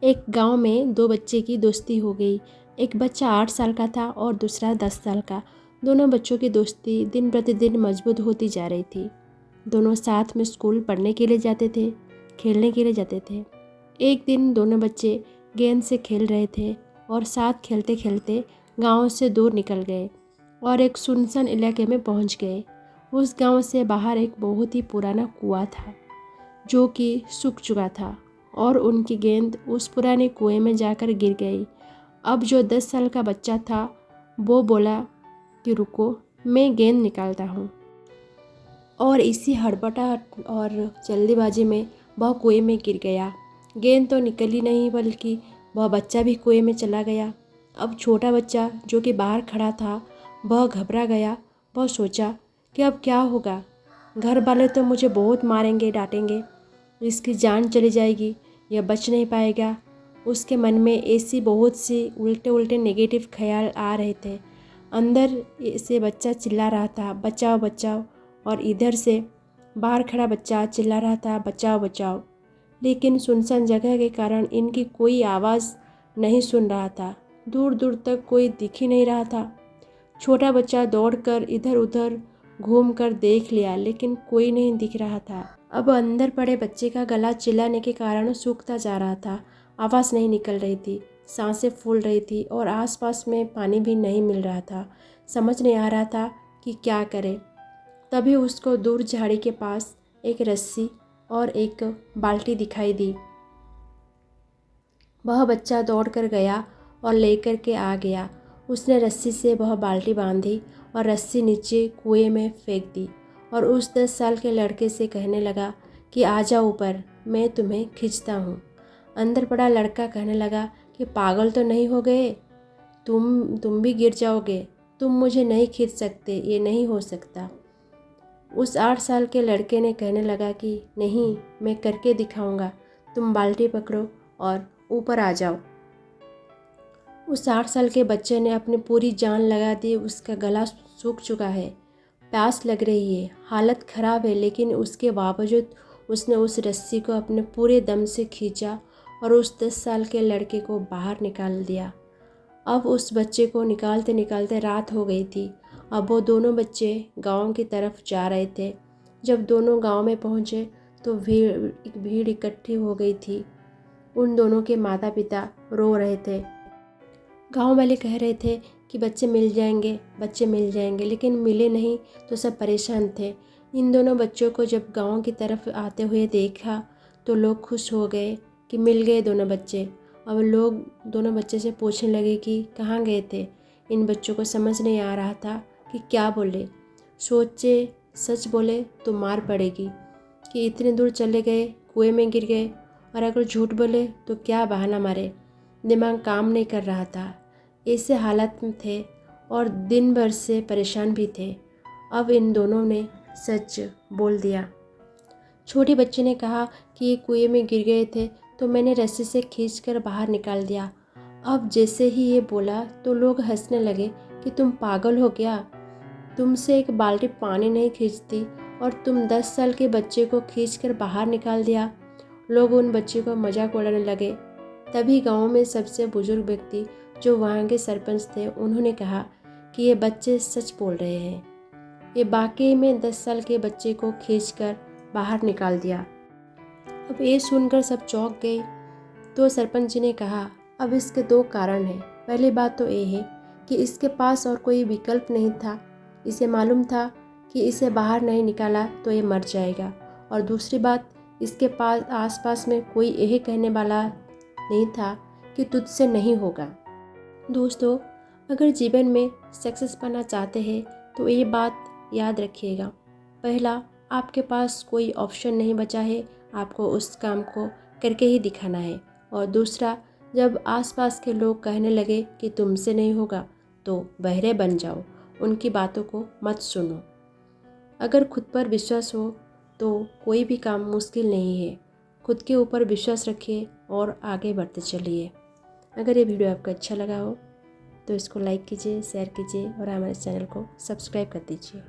एक गांव में दो बच्चे की दोस्ती हो गई। एक बच्चा 8 साल का था और दूसरा 10 साल का। दोनों बच्चों की दोस्ती दिन प्रतिदिन मजबूत होती जा रही थी। दोनों साथ में स्कूल पढ़ने के लिए जाते थे, खेलने के लिए जाते थे। एक दिन दोनों बच्चे गेंद से खेल रहे थे और साथ खेलते खेलते गांव से दूर निकल गए और एक सुनसान इलाके में पहुंच गए। उस गांव से बाहर एक बहुत ही पुराना कुआं था जो कि सूख चुका था और उनकी गेंद उस पुराने कुएं में जाकर गिर गई। अब जो 10 साल का बच्चा था वो बोला कि रुको, मैं गेंद निकालता हूँ। और इसी हड़बड़ाहट और जल्दीबाजी में वह कुएं में गिर गया। गेंद तो निकली नहीं बल्कि वह बच्चा भी कुएं में चला गया। अब छोटा बच्चा जो कि बाहर खड़ा था वह घबरा गया। वह सोचा कि अब क्या होगा, घर वाले तो मुझे बहुत मारेंगे डांटेंगे, इसकी जान चली जाएगी, यह बच नहीं पाएगा। उसके मन में ऐसी बहुत सी उल्टे उल्टे नेगेटिव ख्याल आ रहे थे। अंदर से बच्चा चिल्ला रहा था बचाओ बचाओ, और इधर से बाहर खड़ा बच्चा चिल्ला रहा था बचाओ बचाओ। लेकिन सुनसान जगह के कारण इनकी कोई आवाज़ नहीं सुन रहा था। दूर दूर तक कोई दिख ही नहीं रहा था। छोटा बच्चा दौड़कर इधर उधर घूमकर देख लिया लेकिन कोई नहीं दिख रहा था। अब अंदर पड़े बच्चे का गला चिल्लाने के कारण सूखता जा रहा था। आवाज़ नहीं निकल रही थी, सांसें फूल रही थी और आसपास में पानी भी नहीं मिल रहा था। समझ नहीं आ रहा था कि क्या करे। तभी उसको दूर झाड़ी के पास एक रस्सी और एक बाल्टी दिखाई दी। वह बच्चा दौड़ कर गया और लेकर के आ गया। उसने रस्सी से वह बाल्टी बांधी और रस्सी नीचे कुएं में फेंक दी और उस 10 साल के लड़के से कहने लगा कि आ जाओ ऊपर, मैं तुम्हें खींचता हूँ। अंदर पड़ा लड़का कहने लगा कि पागल तो नहीं हो गए, तुम भी गिर जाओगे, तुम मुझे नहीं खींच सकते, ये नहीं हो सकता। उस 8 साल के लड़के ने कहने लगा कि नहीं, मैं करके दिखाऊंगा, तुम बाल्टी पकड़ो और ऊपर आ जाओ। उस 8 साल के बच्चे ने अपनी पूरी जान लगा दी। उसका गला सूख चुका है, प्यास लग रही है, हालत ख़राब है, लेकिन उसके बावजूद उसने उस रस्सी को अपने पूरे दम से खींचा और उस 10 साल के लड़के को बाहर निकाल दिया। अब उस बच्चे को निकालते निकालते रात हो गई थी। अब वो दोनों बच्चे गांव की तरफ जा रहे थे। जब दोनों गांव में पहुंचे तो भीड़ इकट्ठी हो गई थी। उन दोनों के माता पिता रो रहे थे। गांव वाले कह रहे थे कि बच्चे मिल जाएंगे, बच्चे मिल जाएंगे, लेकिन मिले नहीं तो सब परेशान थे। इन दोनों बच्चों को जब गांव की तरफ आते हुए देखा तो लोग खुश हो गए कि मिल गए दोनों बच्चे। अब लोग दोनों बच्चे से पूछने लगे कि कहाँ गए थे। इन बच्चों को समझ नहीं आ रहा था कि क्या बोले। सोचे सच बोले तो मार पड़ेगी कि इतने दूर चले गए, कुएं में गिर गए, और अगर झूठ बोले तो क्या बहाना मारे। दिमाग काम नहीं कर रहा था। ऐसे हालत में थे और दिन भर से परेशान भी थे। अब इन दोनों ने सच बोल दिया। छोटे बच्चे ने कहा कि ये कुएं में गिर गए थे तो मैंने रस्सी से खींचकर बाहर निकाल दिया। अब जैसे ही ये बोला तो लोग हंसने लगे कि तुम पागल हो क्या, तुमसे एक बाल्टी पानी नहीं खींचती और तुम 10 साल के बच्चे को खींचकर बाहर निकाल दिया। लोग उन बच्चे को मजाक उड़ाने लगे। तभी गांव में सबसे बुजुर्ग व्यक्ति जो वहाँ के सरपंच थे, उन्होंने कहा कि ये बच्चे सच बोल रहे हैं, ये वाकई में 10 साल के बच्चे को खींचकर बाहर निकाल दिया। अब ये सुनकर सब चौंक गए। तो सरपंच जी ने कहा अब इसके 2 कारण हैं। पहली बात तो ये है कि इसके पास और कोई विकल्प नहीं था। इसे मालूम था कि इसे बाहर नहीं निकाला तो ये मर जाएगा। और दूसरी बात, इसके पास आसपास में कोई यही कहने वाला नहीं था कि तुझसे नहीं होगा। दोस्तों, अगर जीवन में सक्सेस पाना चाहते हैं तो ये बात याद रखिएगा। पहला, आपके पास कोई ऑप्शन नहीं बचा है, आपको उस काम को करके ही दिखाना है। और दूसरा, जब आसपास के लोग कहने लगे कि तुमसे नहीं होगा तो बहरे बन जाओ, उनकी बातों को मत सुनो। अगर खुद पर विश्वास हो तो कोई भी काम मुश्किल नहीं है। खुद के ऊपर विश्वास रखिए और आगे बढ़ते चलिए। अगर ये वीडियो आपको अच्छा लगा हो तो इसको लाइक कीजिए, शेयर कीजिए और हमारे चैनल को सब्सक्राइब कर दीजिए।